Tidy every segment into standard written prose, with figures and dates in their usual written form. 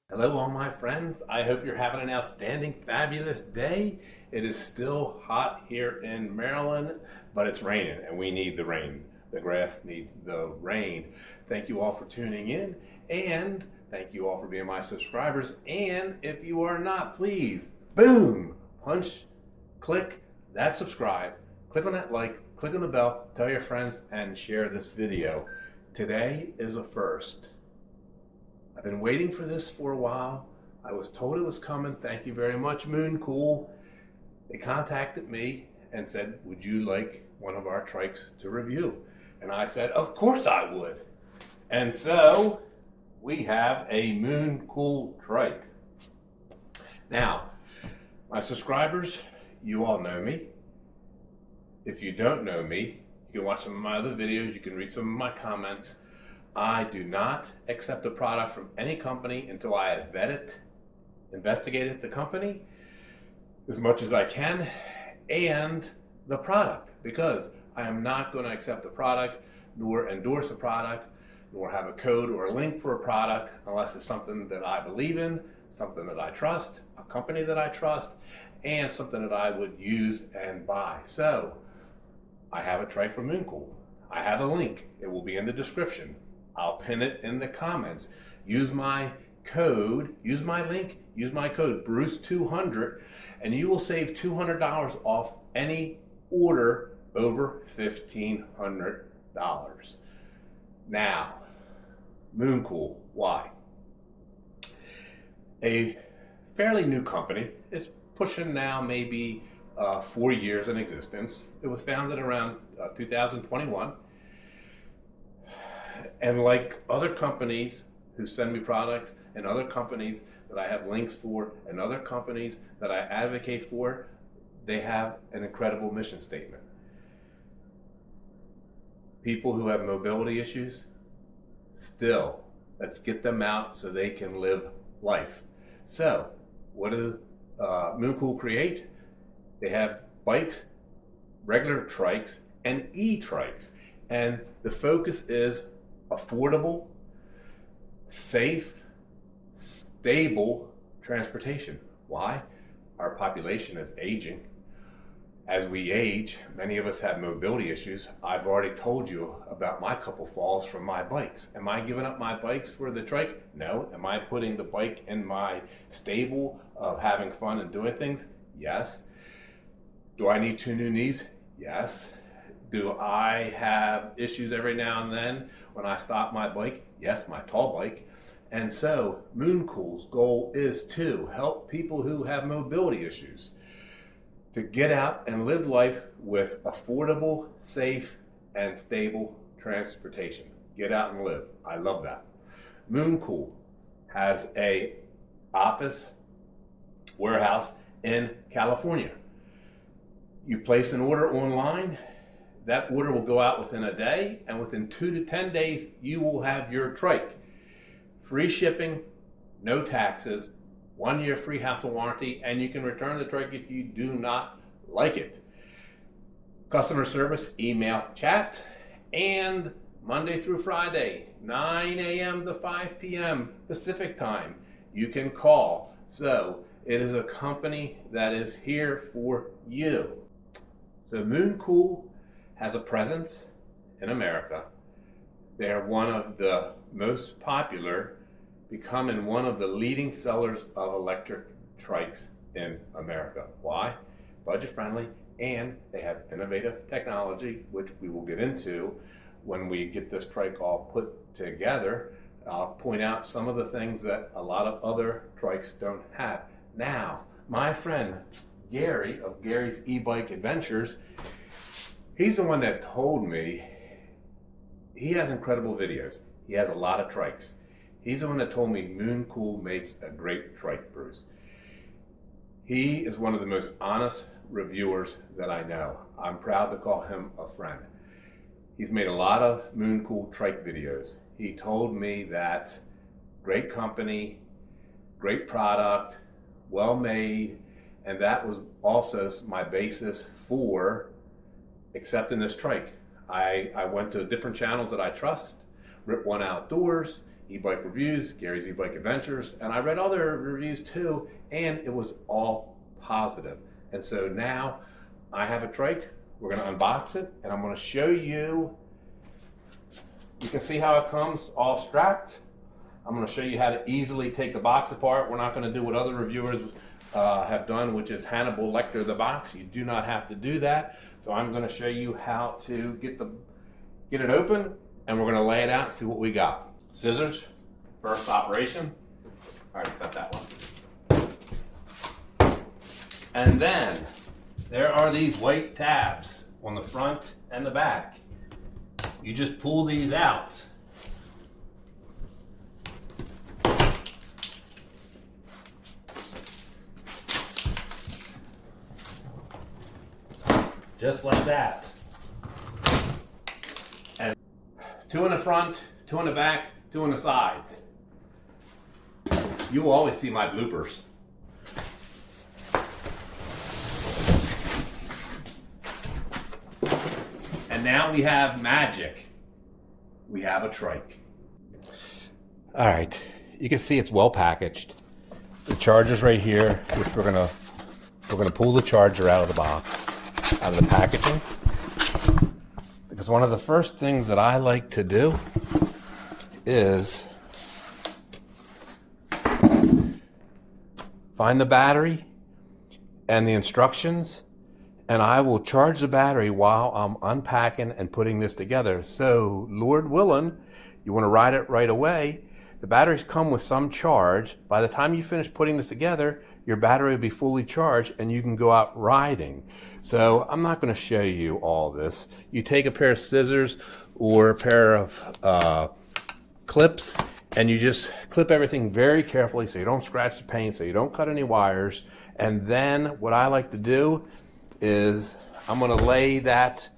Hello all my friends, I hope you're having an outstanding, fabulous day. It is still hot here in Maryland, but it's raining and we need the rain. The grass needs the rain. Thank you all for tuning in, and thank you all for being my subscribers. And if you are not, please, boom, click that subscribe, click on that like, click on the bell, tell your friends, and share this video. Today is a first. I've been waiting for this for a while. I was told it was coming. Thank you very much, Mooncool. They contacted me and said, would you like one of our trikes to review? And I said, of course I would. And so we have a Mooncool trike. Now, my subscribers, you all know me. If you don't know me, you can watch some of my other videos. You can read some of my comments. I do not accept a product from any company until I have vetted, investigated the company as much as I can and the product, because I am not going to accept a product nor endorse a product nor have a code or a link for a product unless it's something that I believe in, something that I trust, a company that I trust, and something that I would use and buy. So I have a trike from Mooncool. I have a link. It will be in the description. I'll pin it in the comments. Use my code, use my link, use my code Bruce200, and you will save $200 off any order over $1,500. Now, Mooncool, why? A fairly new company. It's pushing now maybe 4 years in existence. It was founded around 2021. And like other companies who send me products, and other companies that I have links for, and other companies that I advocate for, they have an incredible mission statement. People who have mobility issues, still, let's get them out so they can live life. So, what do Mooncool create? They have bikes, regular trikes, and e-trikes. And the focus is affordable, safe, stable transportation. Why? Our population is aging. As we age, many of us have mobility issues. I've already told you about my couple falls from my bikes. Am I giving up my bikes for the trike? No. Am I putting the bike in my stable of having fun and doing things? Yes. Do I need 2 new knees? Yes. Do I have issues every now and then when I stop my bike? Yes, my tall bike. And so Mooncool's goal is to help people who have mobility issues to get out and live life with affordable, safe, and stable transportation. Get out and live. I love that. Mooncool has a office, warehouse in California. You place an order online, that order will go out within a day, and within 2 to 10 days, you will have your trike. Free shipping, no taxes, 1 year free hassle warranty, and you can return the trike if you do not like it. Customer service, email, chat, and Monday through Friday, 9 a.m. to 5 p.m. Pacific time, you can call. So it is a company that is here for you. So Mooncool has a presence in America. They are one of the most popular, becoming one of the leading sellers of electric trikes in America. Why? Budget friendly, and they have innovative technology, which we will get into when we get this trike all put together. I'll point out some of the things that a lot of other trikes don't have. Now, my friend Gary of Gary's E-Bike Adventures, he's the one that told me he has incredible videos. He has a lot of trikes. He's the one that told me Mooncool makes a great trike, Bruce. He is one of the most honest reviewers that I know. I'm proud to call him a friend. He's made a lot of Mooncool trike videos. He told me that great company, great product, well made, And that was also my basis for accepting this trike. I went to different channels that I trust, Rip One Outdoors, E-Bike Reviews, Gary's E-Bike Adventures, and I read other reviews too, and it was all positive. And so now I have a trike. We're going to unbox it, and I'm going to show you. You can see how it comes all strapped. I'm going to show you how to easily take the box apart. We're not going to do what other reviewers have done, which is Hannibal Lecter the box. You do not have to do that. So I'm going to show you how to get it open, and we're going to lay it out and see what we got. Scissors, first operation. I already cut that one. And then there are these white tabs on the front and the back. You just pull these out. Just like that. And 2 in the front, 2 in the back, 2 on the sides. You will always see my bloopers. And now we have magic. We have a trike. All right, you can see it's well packaged. The charger's right here, which we're gonna pull the charger out of the box, out of the packaging. Because one of the first things that I like to do is find the battery and the instructions, and I will charge the battery while I'm unpacking and putting this together. So, Lord willing, you want to ride it right away. The batteries come with some charge. By the time you finish putting this together, your battery will be fully charged and you can go out riding. So I'm not going to show you all this. You take a pair of scissors or a pair of clips, and you just clip everything very carefully so you don't scratch the paint, so you don't cut any wires. And then what I like to do is I'm going to lay that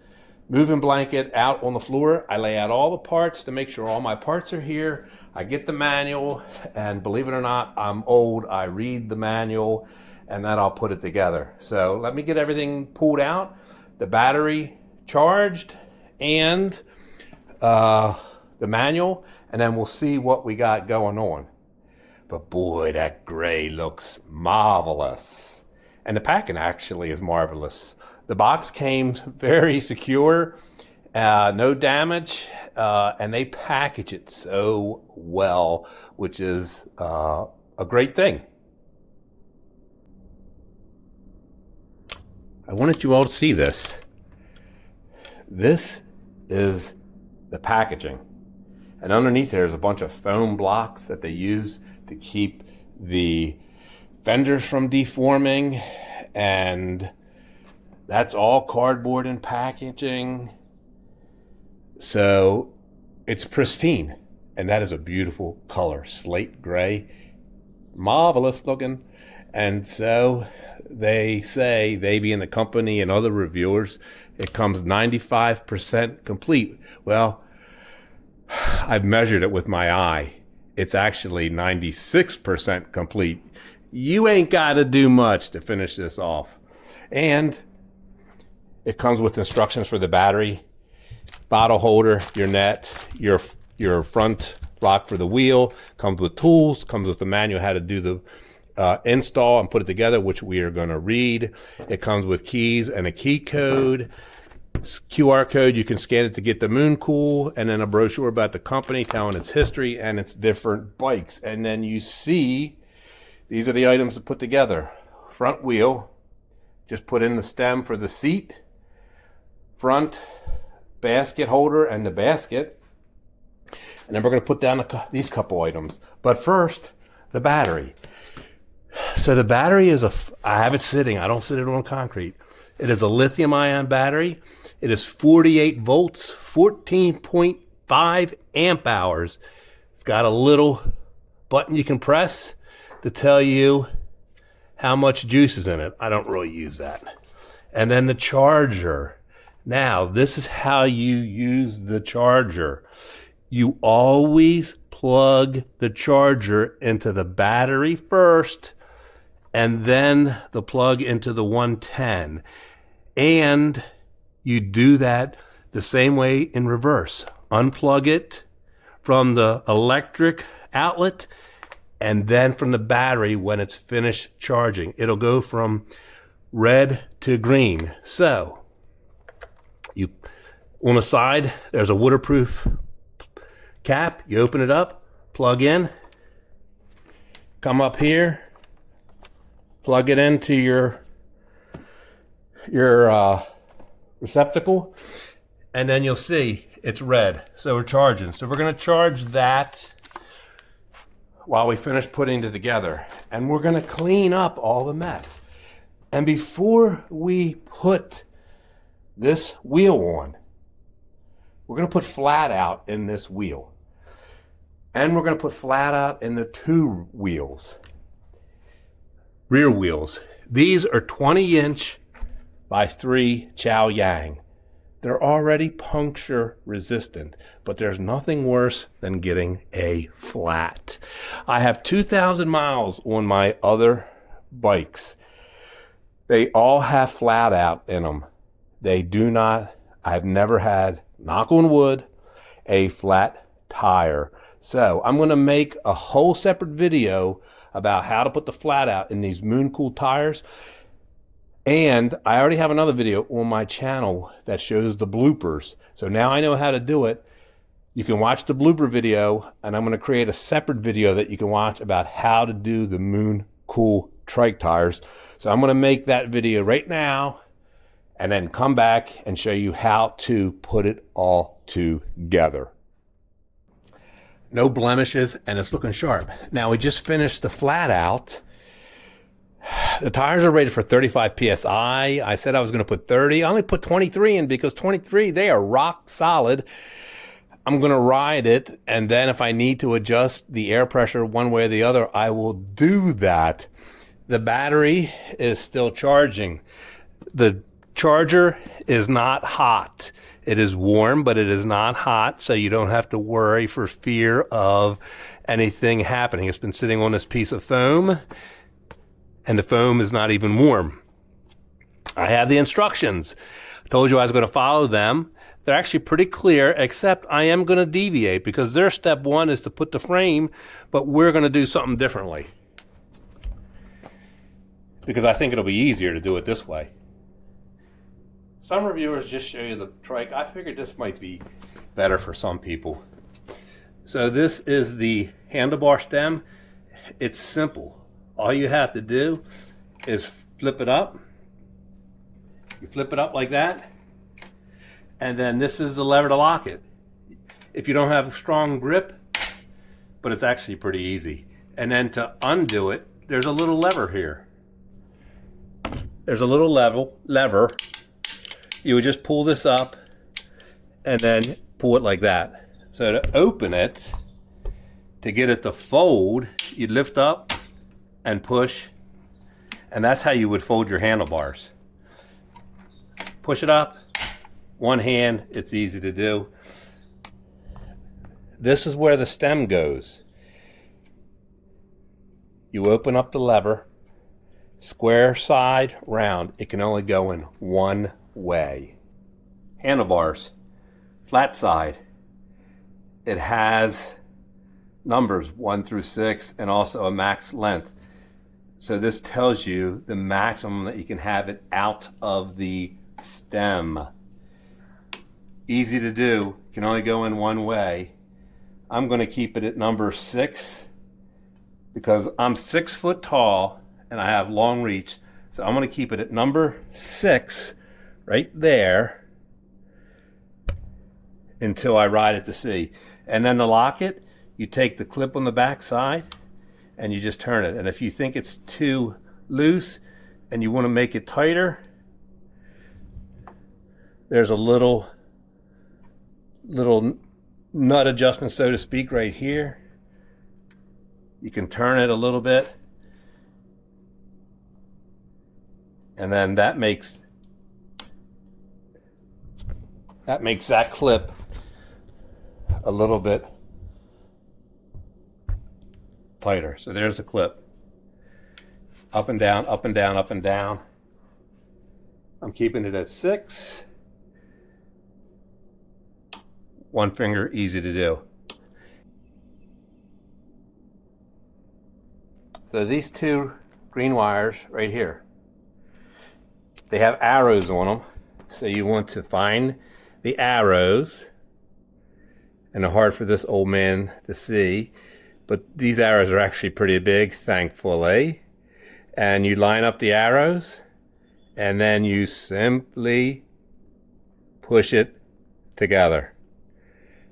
moving blanket out on the floor. I lay out all the parts to make sure all my parts are here. I get the manual, and believe it or not, I'm old. I read the manual, and then I'll put it together. So let me get everything pulled out, the battery charged, and the manual, and then we'll see what we got going on. But boy, that gray looks marvelous. And the packing actually is marvelous. The box came very secure, no damage, and they package it so well, which is a great thing. I wanted you all to see this. This is the packaging. And underneath there's a bunch of foam blocks that they use to keep the fenders from deforming, and that's all cardboard and packaging. So it's pristine, and that is a beautiful color, slate gray, marvelous looking. And so they say, they being the company and other reviewers, it comes 95% complete. Well, I've measured it with my eye. It's actually 96% complete. You ain't got to do much to finish this off. And it comes with instructions for the battery, bottle holder, your net, your front block for the wheel, comes with tools, comes with the manual how to do the install and put it together, which we are going to read. It comes with keys and a key code, QR code. You can scan it to get the Mooncool, and then a brochure about the company telling its history and its different bikes. And then you see, these are the items to put together. Front wheel, just put in the stem for the seat, front basket holder and the basket, and then we're going to put down these couple items. But first, the battery. So the battery is I have it sitting, I don't sit it on concrete. It is a lithium ion battery. It is 48 volts, 14.5 amp hours. It's got a little button you can press to tell you how much juice is in it. I don't really use that. And then the charger. Now, this is how you use the charger. You always plug the charger into the battery first, and then the plug into the 110. And you do that the same way in reverse. Unplug it from the electric outlet and then from the battery when it's finished charging. It'll go from red to green. So you, on the side, there's a waterproof cap. You open it up, plug in, come up here, plug it into your receptacle, and then you'll see it's red. So we're charging. So we're going to charge that while we finish putting it together. And we're going to clean up all the mess. And before we put this wheel on, we're going to put flat out in this wheel. And we're going to put flat out in the two wheels, rear wheels. These are 20-inch by 3 Chow Yang. They're already puncture resistant, but there's nothing worse than getting a flat. I have 2,000 miles on my other bikes. They all have flat out in them. They do not, I've never had, knock on wood, a flat tire. So I'm going to make a whole separate video about how to put the flat out in these Mooncool tires. And I already have another video on my channel that shows the bloopers. So now I know how to do it. You can watch the blooper video, and I'm going to create a separate video that you can watch about how to do the Mooncool Trike tires. So I'm going to make that video right now and then come back and show you how to put it all together. No blemishes, and it's looking sharp. Now we just finished the flat out. The tires are rated for 35 PSI. I said I was going to put 30. I only put 23 in because 23, they are rock solid. I'm going to ride it, and then if I need to adjust the air pressure one way or the other, I will do that. The battery is still charging. The charger is not hot. It is warm, but it is not hot, so you don't have to worry for fear of anything happening. It's been sitting on this piece of foam, and the foam is not even warm. I have the instructions. I told you I was going to follow them. They're actually pretty clear, except I am going to deviate because their step one is to put the frame, but we're going to do something differently because I think it'll be easier to do it this way. Some reviewers just show you the trike. I figured this might be better for some people. So this is the handlebar stem. It's simple. All you have to do is flip it up. You flip it up like that, and then this is the lever to lock it. If you don't have a strong grip, but it's actually pretty easy. And then to undo it, there's a little lever here. There's a little lever. You would just pull this up and then pull it like that. So to open it, to get it to fold, you lift up and push, and that's how you would fold your handlebars. Push it up, one hand, it's easy to do. This is where the stem goes. You open up the lever, square side, round. It can only go in one way. Handlebars, flat side. It has numbers 1 through 6 and also a max length. So this tells you the maximum that you can have it out of the stem. Easy to do, can only go in one way. I'm going to keep it at number 6 because I'm 6 foot tall and I have long reach. So I'm going to keep it at number 6 right there until I ride it to see. And then to lock it, you take the clip on the back side and you just turn it. And if you think it's too loose and you want to make it tighter, there's a little nut adjustment, so to speak, right here. You can turn it a little bit, and then that makes that clip a little bit tighter. So there's the clip. Up and down, up and down, up and down. I'm keeping it at 6. One finger, easy to do. So these 2 green wires right here, they have arrows on them. So you want to find the arrows, and they're hard for this old man to see, but these arrows are actually pretty big, thankfully. And you line up the arrows, and then you simply push it together.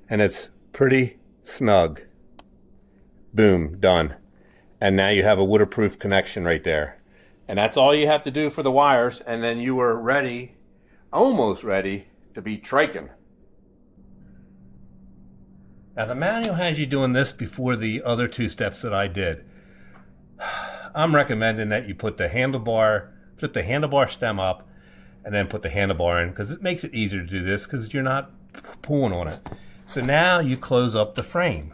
And it's pretty snug. Boom, done. And now you have a waterproof connection right there. And that's all you have to do for the wires, and then you are ready, almost ready, to be triking. Now the manual has you doing this before the other 2 steps that I did. I'm recommending that you put the handlebar, flip the handlebar stem up, and then put the handlebar in, because it makes it easier to do this because you're not pulling on it. So now you close up the frame.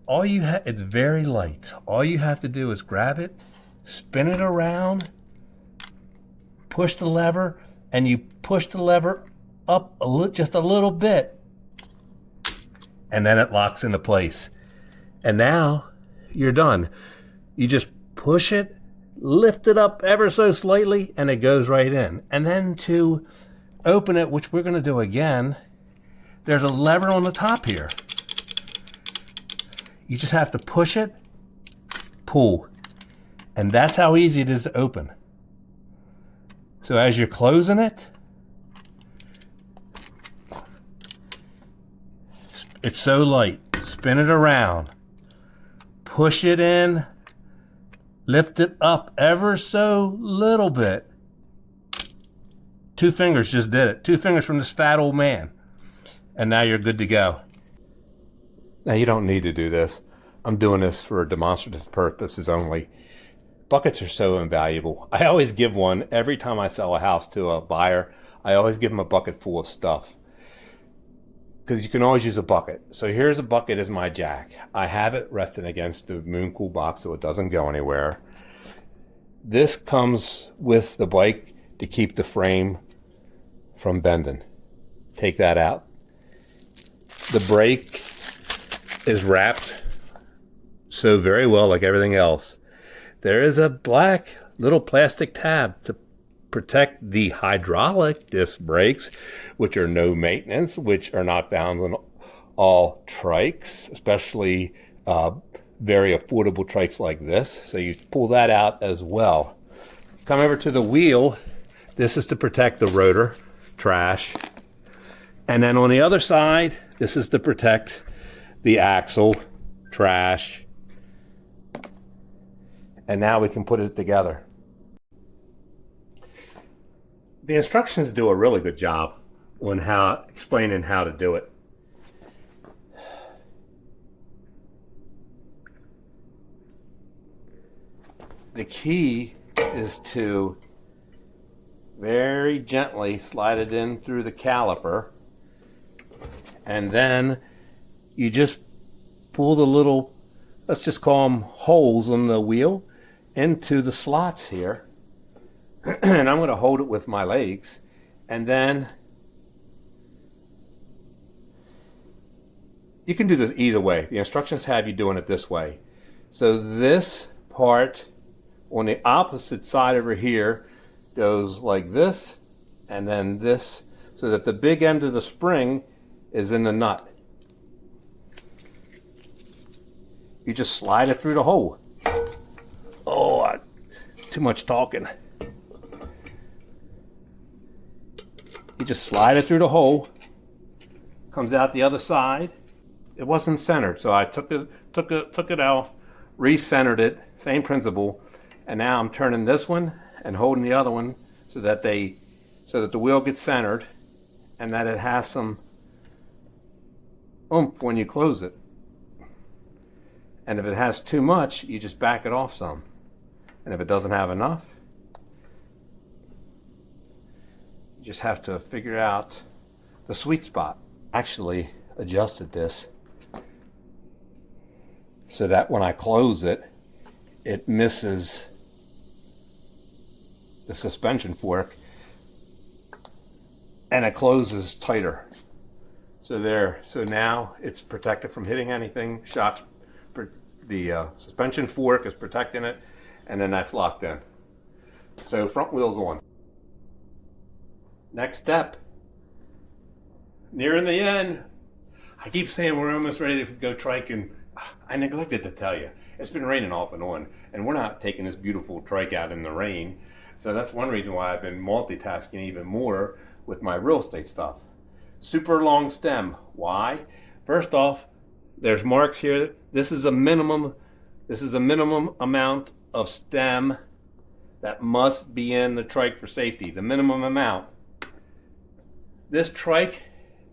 It's very light. All you have to do is grab it, spin it around, push the lever, and you push the lever up just a little bit, and then it locks into place. And now you're done. You just push it, lift it up ever so slightly, and it goes right in. And then to open it, which we're going to do again, there's a lever on the top here. You just have to push it, pull, and that's how easy it is to open. So as you're closing it, it's so light. Spin it around, push it in, lift it up ever so little bit. 2 fingers just did it. 2 fingers from this fat old man. And now you're good to go. Now you don't need to do this. I'm doing this for demonstrative purposes only. Buckets are so invaluable. I always give one every time I sell a house to a buyer. I always give them a bucket full of stuff, because you can always use a bucket. So here's a bucket as my jack. I have it resting against the Mooncool box so it doesn't go anywhere. This comes with the bike to keep the frame from bending. Take that out. The brake is wrapped so very well, like everything else. There is a black little plastic tab to protect the hydraulic disc brakes, which are no maintenance, which are not found on all trikes, especially very affordable trikes like this. So you pull that out as well. Come over to the wheel. This is to protect the rotor, trash. And then on the other side, this is to protect the axle, trash. And now we can put it together. The instructions do a really good job on explaining how to do it. The key is to very gently slide it in through the caliper, and then you just pull the little, let's just call them holes on the wheel, into the slots here. And I'm going to hold it with my legs, and then you can do this either way. The instructions have you doing it this way. So this part on the opposite side over here goes like this, and then this, so that the big end of the spring is in the nut. You just slide it through the hole. Oh, too much talking. You just slide it through the hole, comes out the other side. It wasn't centered, so I took it off, re-centered it, same principle, and now I'm turning this one and holding the other one so that the wheel gets centered and that it has some oomph when you close it. And if it has too much, you just back it off some. And if it doesn't have enough, you just have to figure out the sweet spot. Actually adjusted this so that when I close it, it misses the suspension fork, and it closes tighter. So there, so now it's protected from hitting anything. Shocks, the suspension fork is protecting it, and then that's locked in. So front wheel's on. Next step, nearing the end. I keep saying we're almost ready to go trike, and I neglected to tell you, it's been raining off and on, and we're not taking this beautiful trike out in the rain. So that's one reason why I've been multitasking even more with my real estate stuff. Super long stem. Why? First off, there's marks here. This is a minimum amount of stem that must be in the trike for safety. The minimum amount. This trike,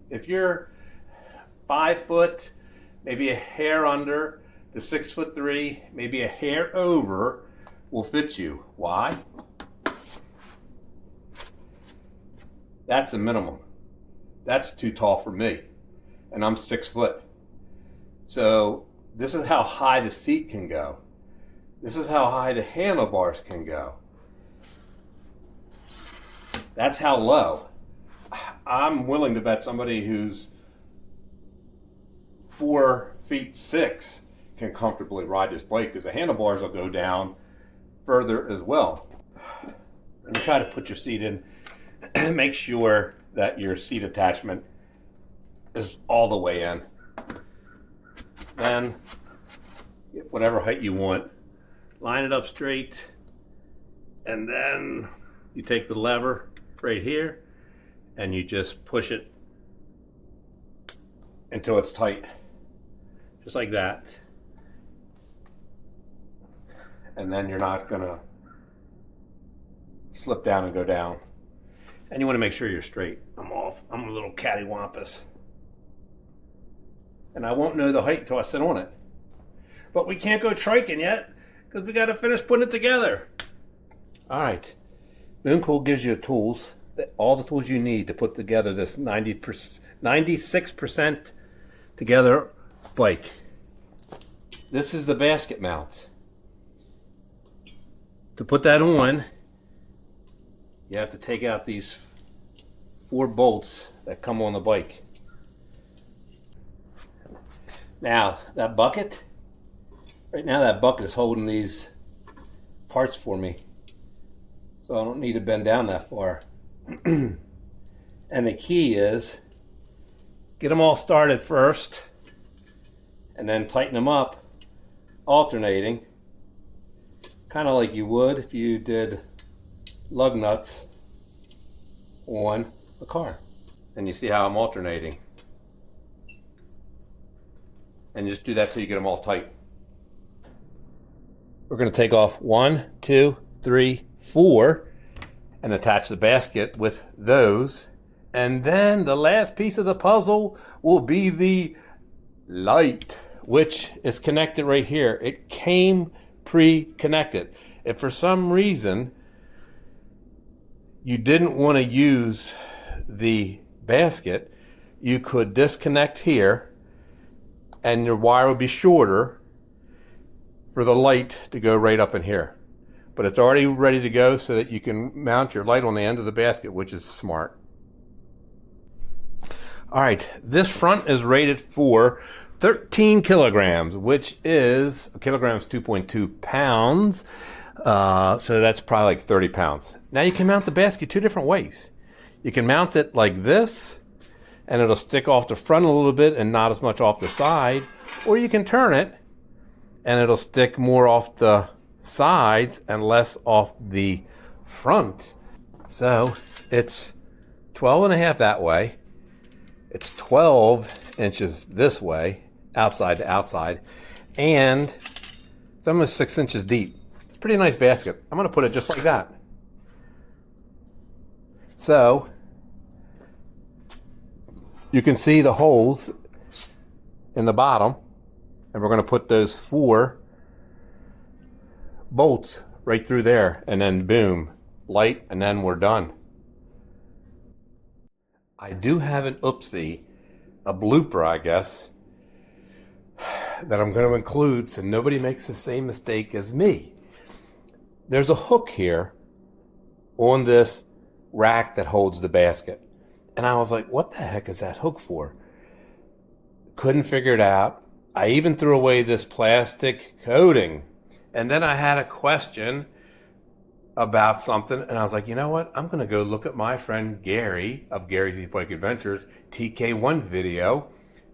if you're 5 foot, maybe a hair under to 6'3", maybe a hair over, will fit you. Why? That's a minimum. That's too tall for me, and I'm 6 foot. So this is how high the seat can go. This is how high the handlebars can go. That's how low. I'm willing to bet somebody who's 4'6" can comfortably ride this bike, because the handlebars will go down further as well. When you try to put your seat in, make sure that your seat attachment is all the way in. Then get whatever height you want, line it up straight, and then you take the lever right here and you just push it until it's tight, just like that. And then you're not gonna slip down and go down. And you want to make sure you're straight. I'm a little cattywampus. And I won't know the height until I sit on it. But we can't go triking yet, because we got to finish putting it together. All right. Mooncool gives you tools, all the tools you need to put together this 96% together bike. This is the basket mount. To put that on, you have to take out these 4 bolts that come on the bike. Now, that bucket, right now that bucket is holding these parts for me. So I don't need to bend down that far. And the key is, get them all started first, and then tighten them up, alternating, kind of like you would if you did lug nuts on a car. And you see how I'm alternating. And just do that till you get them all tight. We're going to take off 1, 2, 3, 4 and attach the basket with those. And then the last piece of the puzzle will be the light, which is connected right here. It came pre-connected. If for some reason you didn't want to use the basket, you could disconnect here and your wire would be shorter for the light to go right up in here. But it's already ready to go so that you can mount your light on the end of the basket, which is smart. All right, this front is rated for 13 kilograms, which is, a kilogram is 2.2 pounds. So that's probably like 30 pounds. Now you can mount the basket 2 different ways. You can mount it like this, and it'll stick off the front a little bit and not as much off the side. Or you can turn it, and it'll stick more off the sides and less off the front. So it's 12.5 that way. It's 12 inches this way, outside to outside, and it's almost 6 inches deep. It's a pretty nice basket. I'm going to put it just like that. So you can see the holes in the bottom, and we're going to put those 4 bolts right through there, and then boom, light, and then we're done. I do have an oopsie, a blooper, I guess, that I'm going to include so nobody makes the same mistake as me. There's a hook here on this rack that holds the basket. And I was like, what the heck is that hook for? Couldn't figure it out. I even threw away this plastic coating. And then I had a question about something, and I was like, you know what? I'm going to go look at my friend Gary of Gary's E-Bike Adventures TK1 video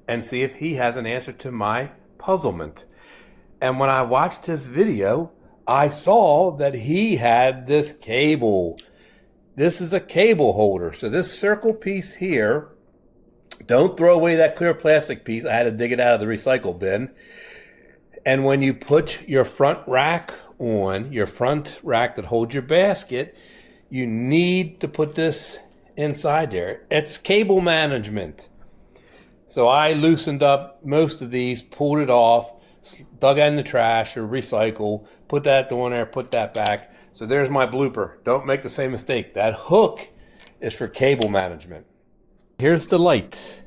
and see if he has an answer to my puzzlement. And when I watched his video, I saw that he had this cable. This is a cable holder. So this circle piece here, don't throw away that clear plastic piece. I had to dig it out of the recycle bin. And when you put your front rack on, your front rack that holds your basket, you need to put this inside there. It's cable management. So I loosened up most of these, pulled it off, dug it in the trash or recycle, put that on there, put that back. So there's my blooper. Don't make the same mistake. That hook is for cable management. Here's the light.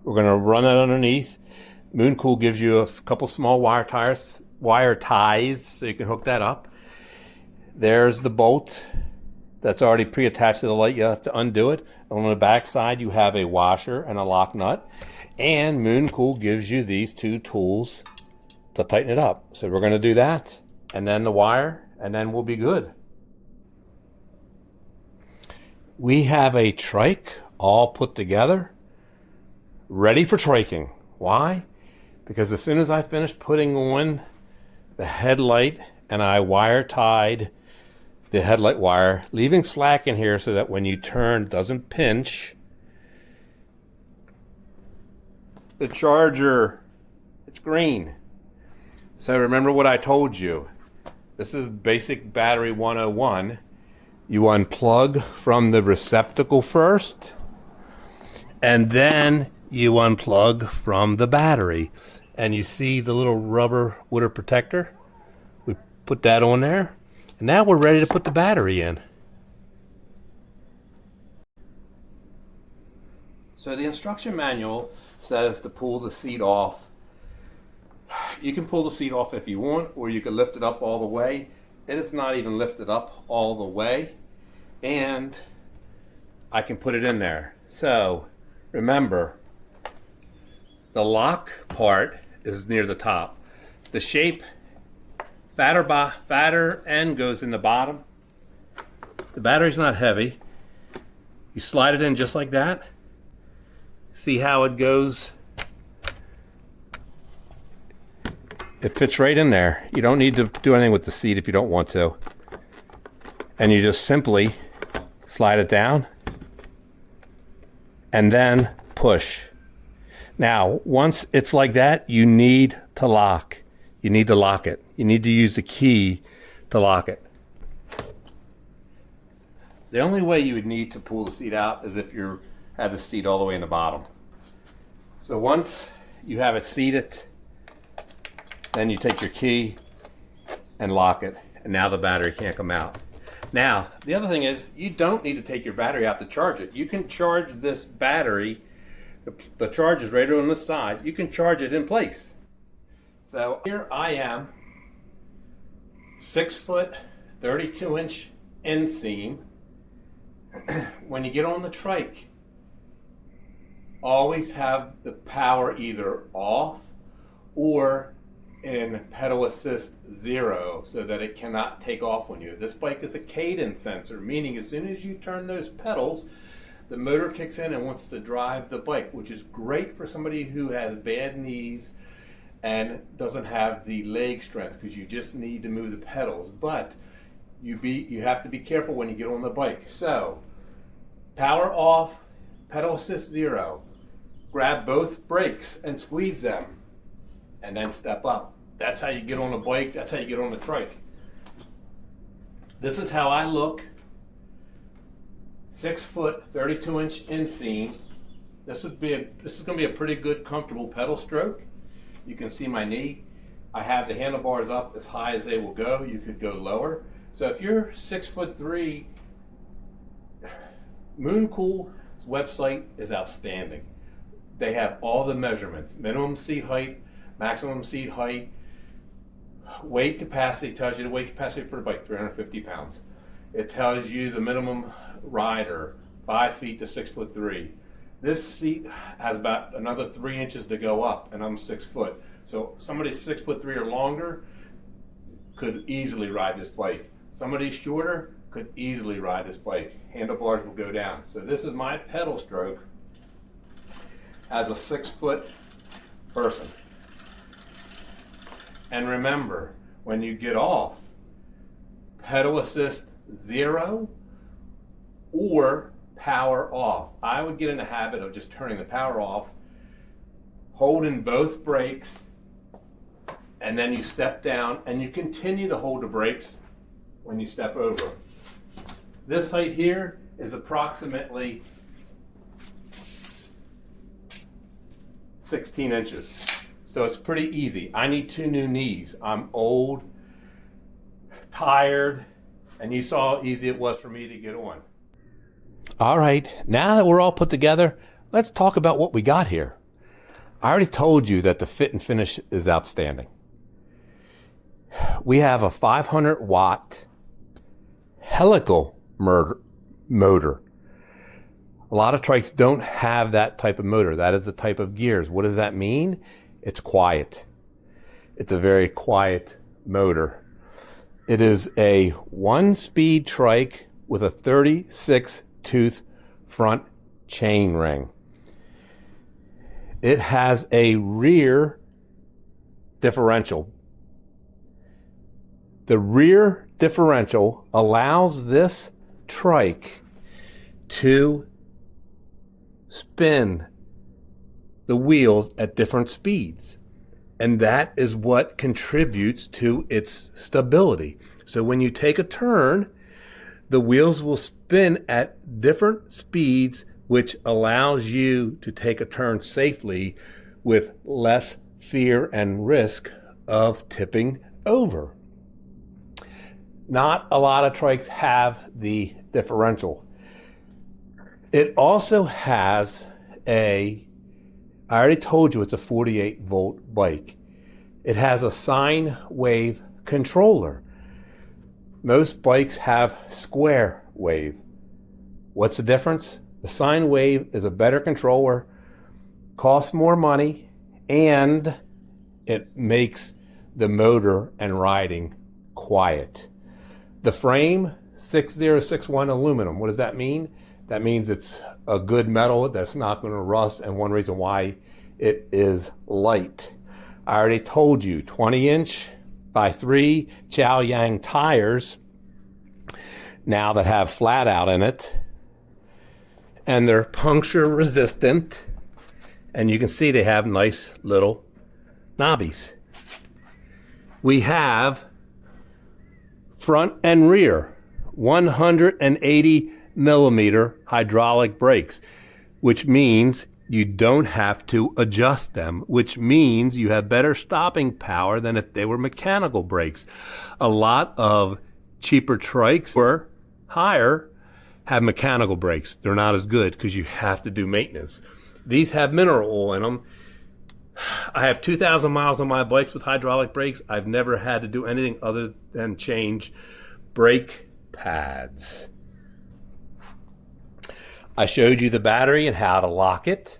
We're going to run it underneath. Mooncool gives you a couple small wire ties so you can hook that up. There's the bolt that's already pre-attached to the light. You have to undo it. On the back side you have a washer and a lock nut, and Mooncool gives you these two tools to tighten it up. So we're going to do that, and then the wire, and then we'll be good. We have a trike all put together, ready for triking. Why? Because as soon as I finished putting on the headlight and I wire tied the headlight wire, leaving slack in here so that when you turn it doesn't pinch. The charger, it's green. So remember what I told you. This is basic battery 101. You unplug from the receptacle first, and then you unplug from the battery. And you see the little rubber water protector? We put that on there. And now we're ready to put the battery in. So the instruction manual says to pull the seat off. You can pull the seat off if you want, or you can lift it up all the way. It is not even lifted up all the way. And I can put it in there. So remember, the lock part is near the top. The shape, fatter end goes in the bottom. The battery's not heavy. You slide it in just like that. See how it goes? It fits right in there. You don't need to do anything with the seat if you don't want to. And you just simply slide it down and then push. Now, once it's like that, you need to lock. You need to lock it. You need to use the key to lock it. The only way you would need to pull the seat out is if you have the seat all the way in the bottom. So once you have it seated, then you take your key and lock it, and now the battery can't come out. Now, the other thing is, you don't need to take your battery out to charge it. You can charge this battery. The charge is right on the side. You can charge it in place. So here I am, 6 foot, 32 inch inseam. When you get on the trike, always have the power either off or in pedal assist 0 so that it cannot take off on you. This bike is a cadence sensor, meaning as soon as you turn those pedals, the motor kicks in and wants to drive the bike, which is great for somebody who has bad knees and doesn't have the leg strength, because you just need to move the pedals. But you have to be careful when you get on the bike. So power off, pedal assist 0, grab both brakes and squeeze them, and then step up. That's how you get on a bike. That's how you get on the trike. This is how I look. 6 foot, 32 inch inseam. This is going to be a pretty good, comfortable pedal stroke. You can see my knee. I have the handlebars up as high as they will go. You could go lower. So if you're 6'3", Mooncool's website is outstanding. They have all the measurements: minimum seat height, maximum seat height, weight capacity. Tells you the weight capacity for the bike, 350 pounds. It tells you the minimum rider, 5 feet to 6'3". This seat has about another 3 inches to go up, and I'm 6 foot. So somebody 6'3" or longer could easily ride this bike. Somebody shorter could easily ride this bike. Handlebars will go down. So this is my pedal stroke as a 6 foot person. And remember, when you get off, pedal assist 0 or power off. I would get in the habit of just turning the power off, holding both brakes, and then you step down and you continue to hold the brakes when you step over. This height here is approximately 16 inches. So it's pretty easy. I need 2 new knees. I'm old, tired, and you saw how easy it was for me to get on. All right, now that we're all put together, let's talk about what we got here. I already told you that the fit and finish is outstanding. We have a 500 watt helical motor. A lot of trikes don't have that type of motor. That is the type of gears. What does that mean? It's quiet. It's a very quiet motor. It is a 1-speed trike with a 36 tooth front chain ring. It has a rear differential. The rear differential allows this trike to spin the wheels at different speeds. And that is what contributes to its stability. So when you take a turn, the wheels will spin at different speeds, which allows you to take a turn safely with less fear and risk of tipping over. Not a lot of trikes have the differential. It also has I already told you it's a 48 volt bike. It has a sine wave controller. Most bikes have square wave. What's the difference? The sine wave is a better controller, costs more money, and it makes the motor and riding quiet. The frame, 6061 aluminum. What does that mean? That means it's a good metal that's not going to rust, and one reason why it is light. I already told you, 20-inch by 3 Chow Yang tires now that have flat out in it, and they're puncture resistant, and you can see they have nice little knobbies. We have front and rear 180 millimeter hydraulic brakes, which means you don't have to adjust them, which means you have better stopping power than if they were mechanical brakes. A lot of cheaper trikes or higher have mechanical brakes. They're not as good because you have to do maintenance. These have mineral oil in them. I have 2,000 miles on my bikes with hydraulic brakes. I've never had to do anything other than change brake pads. I showed you the battery and how to lock it.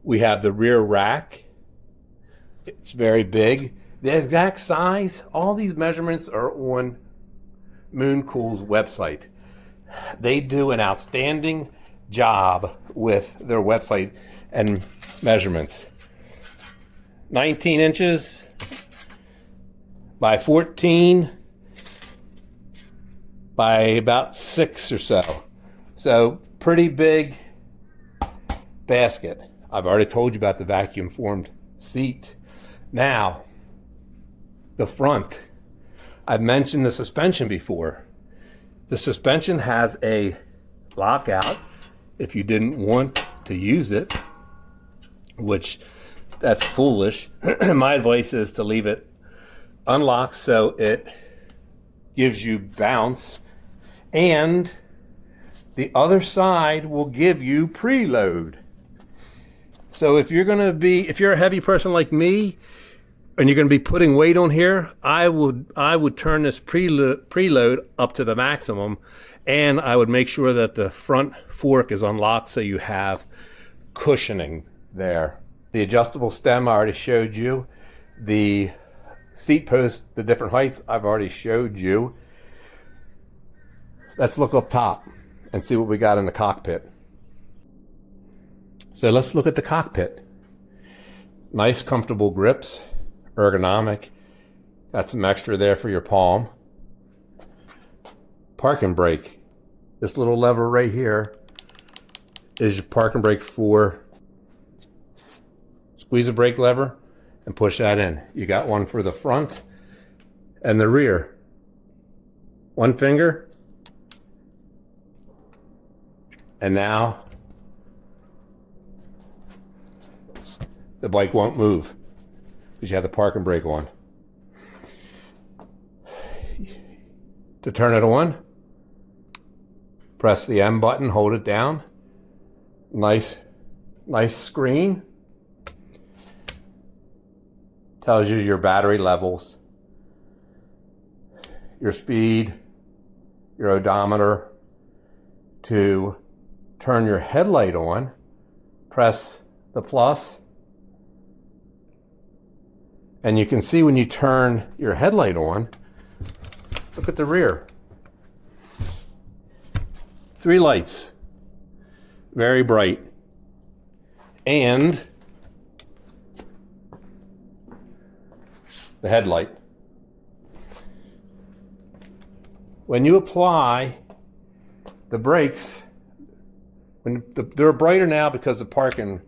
We have the rear rack. It's very big. The exact size, all these measurements are on Mooncool's website. They do an outstanding job with their website and measurements. 19 inches by 14 by about 6 or so. So pretty big basket. I've already told you about the vacuum formed seat. Now, the front. I've mentioned the suspension before. The suspension has a lockout if you didn't want to use it, which that's foolish. My advice is to leave it unlocked so it gives you bounce, and the other side will give you preload. So if you're a heavy person like me, and you're going to be putting weight on here, I would turn this preload up to the maximum, and I would make sure that the front fork is unlocked so you have cushioning there. The adjustable stem I already showed you. The seat posts, the different heights, I've already showed you. Let's look up top and see what we got in the cockpit. So let's look at the cockpit. Nice comfortable grips, ergonomic. Got some extra there for your palm. Parking brake. This little lever right here is your parking brake for. Squeeze the brake lever and push that in. You got one for the front and the rear. One finger. And now the bike won't move because you have the parking brake on. To turn it on, press the M button, hold it down. Nice screen. Tells you your battery levels, your speed, your odometer. To turn your headlight on, press the plus. And you can see when you turn your headlight on, look at the rear. 3 lights, very bright. And the headlight. When you apply the brakes, they're brighter now because the parking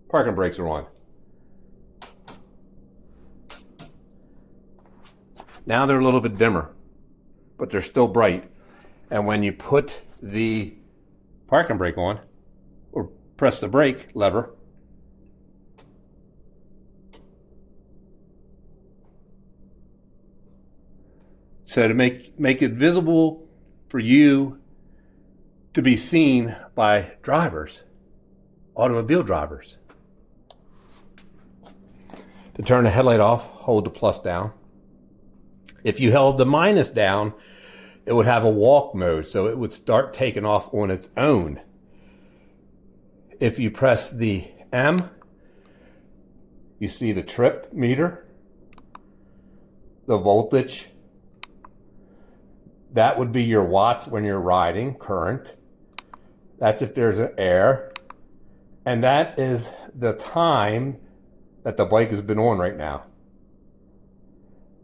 brakes are on. Now they're a little bit dimmer, but they're still bright. And when you put the parking brake on, or press the brake lever, so to make it visible for you to be seen by drivers, automobile drivers. To turn the headlight off, hold the plus down. If you held the minus down, it would have a walk mode, so it would start taking off on its own. If you press the M, you see the trip meter, the voltage. That would be your watts when you're riding, current. That's if there's an air. And that is the time that the bike has been on right now.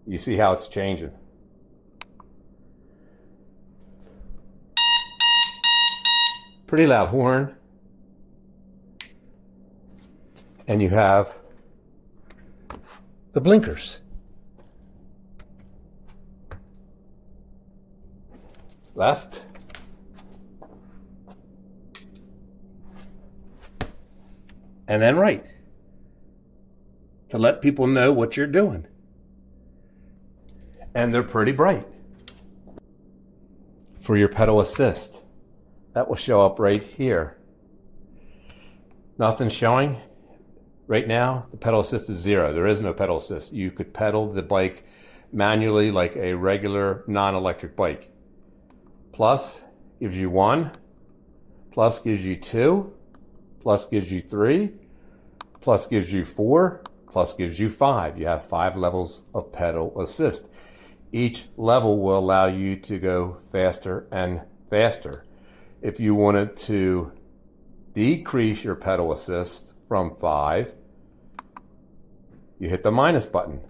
You see how it's changing. Pretty loud horn. And you have the blinkers. Left. And then right. To let people know what you're doing. And they're pretty bright. For your pedal assist, that will show up right here. Nothing showing. Right now, the pedal assist is 0. There is no pedal assist. You could pedal the bike manually like a regular non-electric bike. Plus gives you 1, plus gives you 2, plus gives you 3, plus gives you 4, plus gives you 5. You have 5 levels of pedal assist. Each level will allow you to go faster and faster. If you wanted to decrease your pedal assist from 5, you hit the minus button.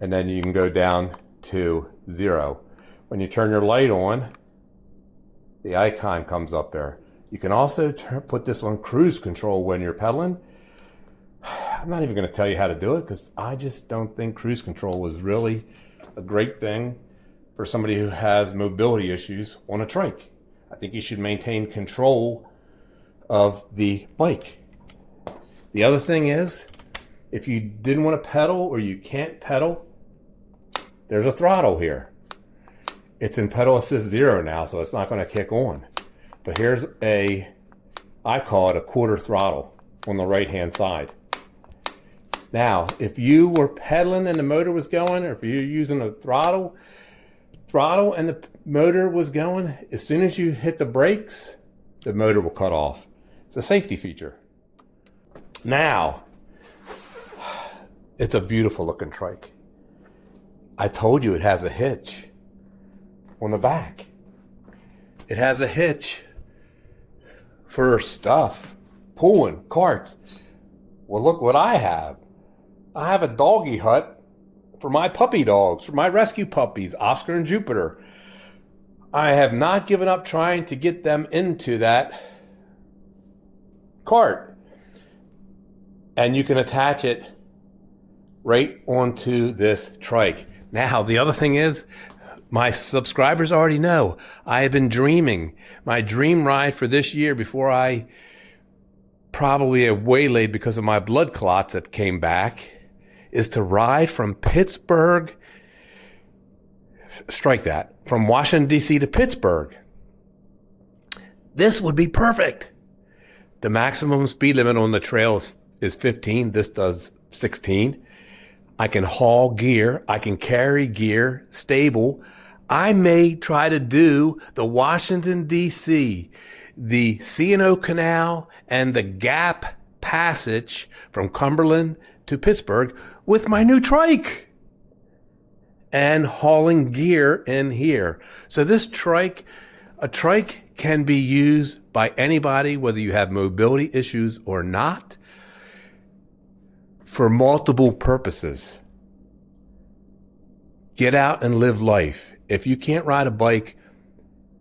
And then you can go down to 0. When you turn your light on, the icon comes up there. You can also put this on cruise control when you're pedaling. I'm not even going to tell you how to do it because I just don't think cruise control was really a great thing for somebody who has mobility issues on a trike. I think you should maintain control of the bike. The other thing is, if you didn't want to pedal or you can't pedal, there's a throttle here. It's in pedal assist 0 now, so it's not going to kick on. But here's I call it a quarter throttle on the right hand side. Now, if you were pedaling and the motor was going, or if you're using a throttle and the motor was going, as soon as you hit the brakes, the motor will cut off. It's a safety feature. Now, it's a beautiful looking trike. I told you it has a hitch on the back. It has a hitch for stuff, pulling carts. Well, look what I have. I have a doggy hut for my puppy dogs, for my rescue puppies, Oscar and Jupiter. I have not given up trying to get them into that cart. And you can attach it right onto this trike. Now, the other thing is, my subscribers already know I have been dreaming. My dream ride for this year, before I probably waylaid because of my blood clots that came back, is to ride from Pittsburgh, strike that, from Washington, D.C. to Pittsburgh. This would be perfect. The maximum speed limit on the trail is 15. This does 16. I can haul gear. I can carry gear, stable. I may try to do the Washington, D.C., the C&O Canal, and the Gap Passage from Cumberland to Pittsburgh with my new trike and hauling gear in here. So this trike, a trike can be used by anybody, whether you have mobility issues or not, for multiple purposes. Get out and live life. If you can't ride a bike,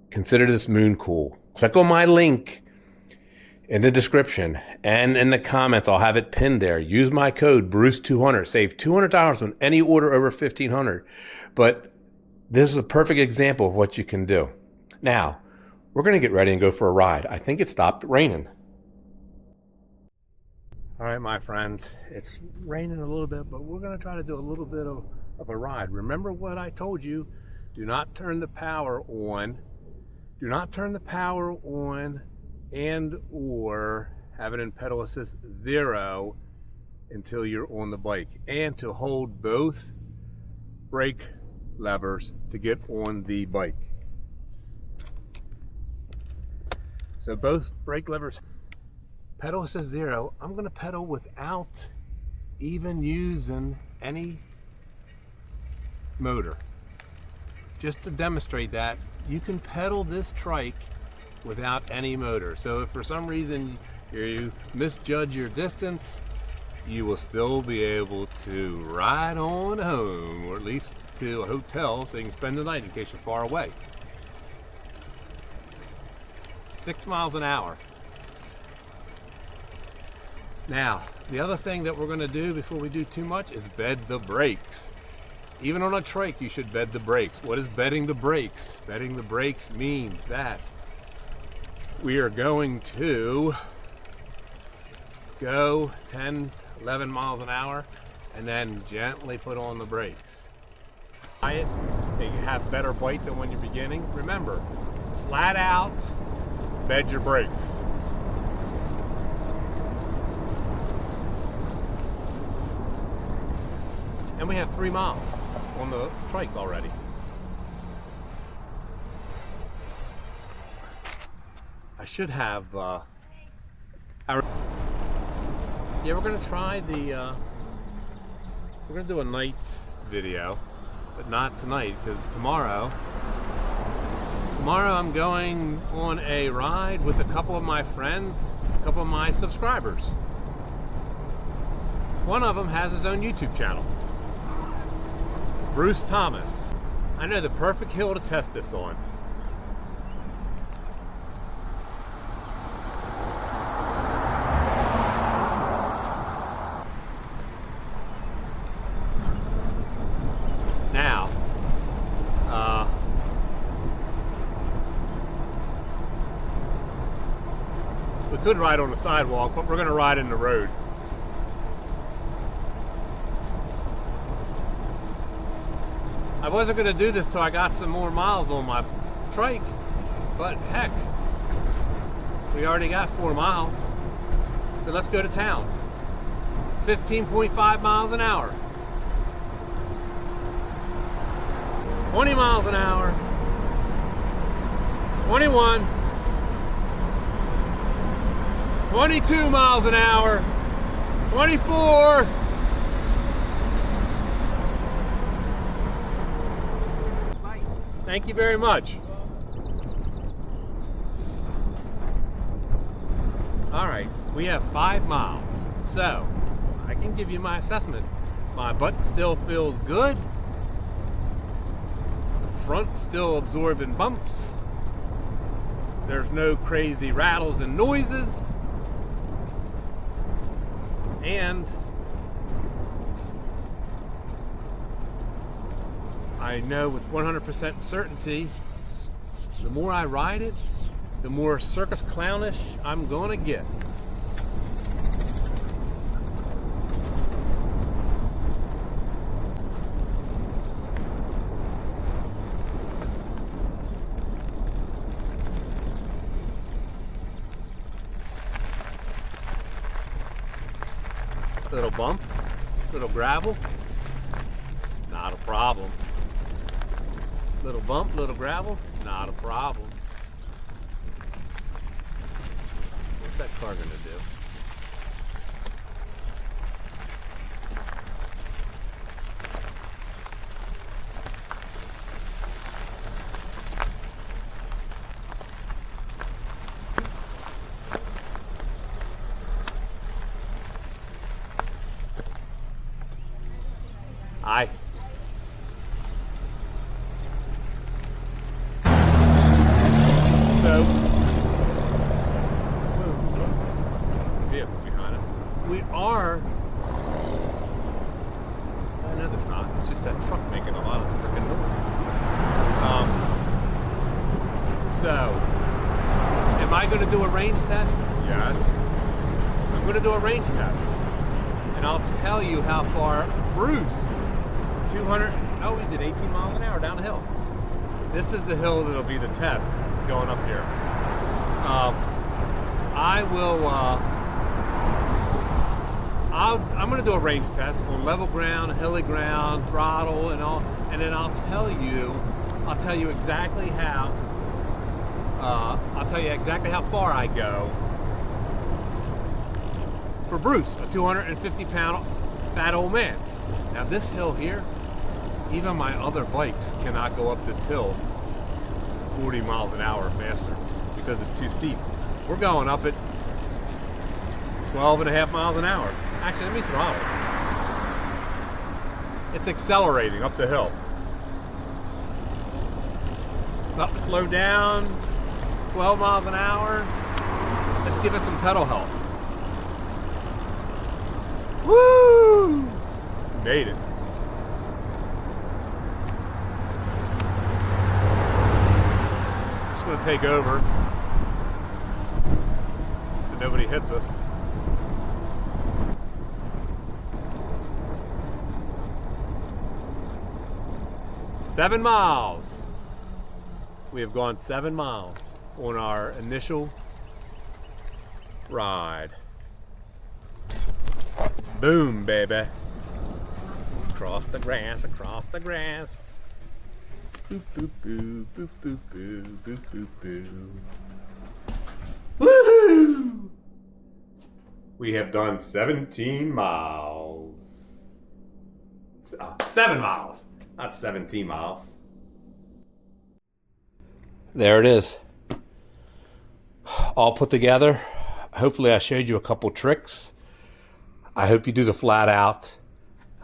consider this Mooncool. Click on my link in the description and in the comments. I'll have it pinned there. Use my code Bruce200. Save $200 on any order over $1,500. But this is a perfect example of what you can do. Now, we're going to get ready and go for a ride. I think it stopped raining. All right, my friends, it's raining a little bit, but we're going to try to do a little bit of a ride. Remember what I told you. Do not turn the power on. Do not turn the power on and or have it in pedal assist 0 until you're on the bike. And to hold both brake levers to get on the bike. So both brake levers, pedal assist 0. I'm going to pedal without even using any motor. Just to demonstrate that, you can pedal this trike without any motor. So if for some reason you misjudge your distance, you will still be able to ride on home, or at least to a hotel so you can spend the night in case you're far away. 6 miles an hour. Now, the other thing that we're going to do before we do too much is bed the brakes. Even on a trike, you should bed the brakes. What is bedding the brakes? Bedding the brakes means that we are going to go 10, 11 miles an hour and then gently put on the brakes. They have better bite than when you're beginning. Remember, flat out, bed your brakes. And we have 3 miles on the trike already. I should have, yeah, we're gonna try the, we're gonna do a night video, but not tonight, because tomorrow I'm going on a ride with a couple of my friends, a couple of my subscribers. One of them has his own YouTube channel. Bruce Thomas. I know the perfect hill to test this on. Now, we could ride on the sidewalk, but we're going to ride in the road. I wasn't going to do this till I got some more miles on my trike, but heck, we already got 4 miles, so let's go to town. 15.5 miles an hour. 20 miles an hour. 21. 22 miles an hour. 24. Thank you very much. All right, we have 5 miles. So, I can give you my assessment. My butt still feels good. The front still absorbing bumps. There's no crazy rattles and noises. And I know with 100% certainty, the more I ride it, the more circus clownish I'm gonna get. Little bump, little gravel, not a problem. Little bump, little gravel, not a problem. What's that car gonna do? Aye. So, vehicle behind us. We are another truck. It's just that truck making a lot of freaking noise. So, am I going to do a range test? Yes. I'm going to do a range test, and I'll tell you how far Bruce. 200. Oh, we did 18 miles an hour down the hill. This is the hill that'll be the test going up here. I'm going to do a range test on level ground, hilly ground, throttle, and all, and then I'll tell you exactly how. I'll tell you exactly how far I go for Bruce, a 250-pound fat old man. Now this hill here, even my other bikes cannot go up this hill 40 miles an hour faster because it's too steep. We're going up at 12.5 miles an hour. Actually, let me throttle. It's accelerating up the hill. Up, slow down, 12 miles an hour. Let's give it some pedal help. Woo! Made it. Just gonna take over so nobody hits us. Seven miles. We have gone 7 miles on our initial ride. Boom, baby. Across the grass, across the grass. Boop, boop, boo, boop, boop, boo, boop, boop, boo. Woohoo! We have done 17 miles. 7 miles, not 17 miles. There it is. All put together. Hopefully I showed you a couple tricks. I hope you do the flat out.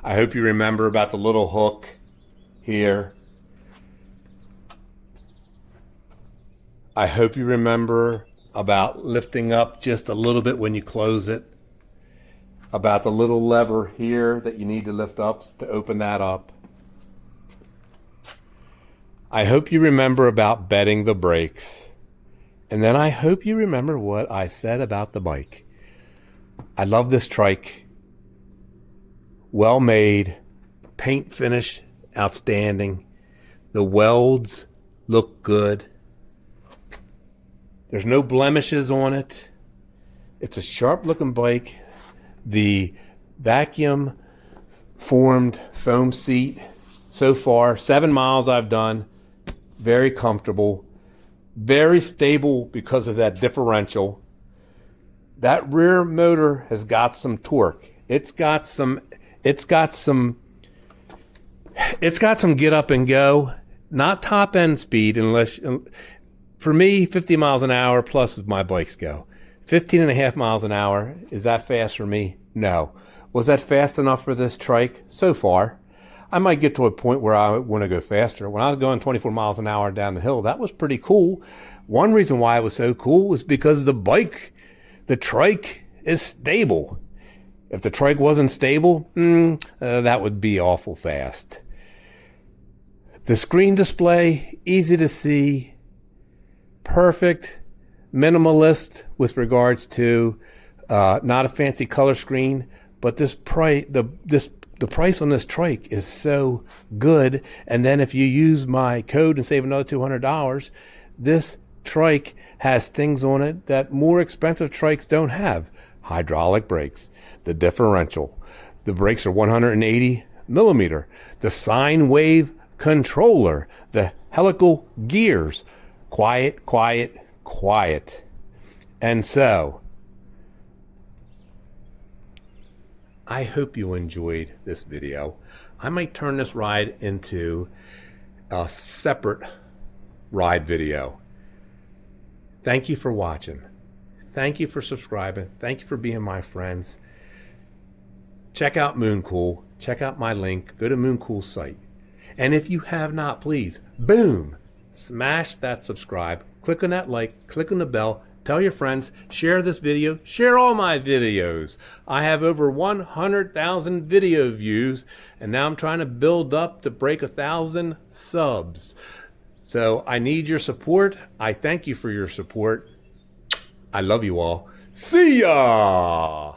I hope you remember about the little hook here. I hope you remember about lifting up just a little bit when you close it. About the little lever here that you need to lift up to open that up. I hope you remember about bedding the brakes. And then I hope you remember what I said about the bike. I love this Trike. Well made, paint finish outstanding. The welds look good. There's no blemishes on it. It's a sharp looking bike. The vacuum formed foam seat. So far, 7 miles I've done. Very comfortable, very stable because of that differential. That rear motor has got some torque. It's got some get up and go, not top end speed unless, for me, 50 miles an hour plus my bikes go. 15.5 miles an hour, is that fast for me? No. Was that fast enough for this trike? So far. I might get to a point where I want to go faster. When I was going 24 miles an hour down the hill, that was pretty cool. One reason why it was so cool was because the trike is stable. If the trike wasn't stable, that would be awful fast. The screen display, easy to see, perfect, minimalist with regards to not a fancy color screen, but the price on this trike is so good. And then if you use my code and save another $200, this trike has things on it that more expensive trikes don't have. Hydraulic brakes, the differential. The brakes are 180 millimeter. The sine wave controller, the helical gears. Quiet, quiet, quiet. And so, I hope you enjoyed this video. I might turn this ride into a separate ride video. Thank you for watching. Thank you for subscribing. Thank you for being my friends. Check out Mooncool. Check out my link. Go to Mooncool's site. And if you have not, please, boom, smash that subscribe. Click on that like. Click on the bell. Tell your friends. Share this video. Share all my videos. I have over 100,000 video views. And now I'm trying to build up to break 1,000 subs. So I need your support. I thank you for your support. I love you all. See ya!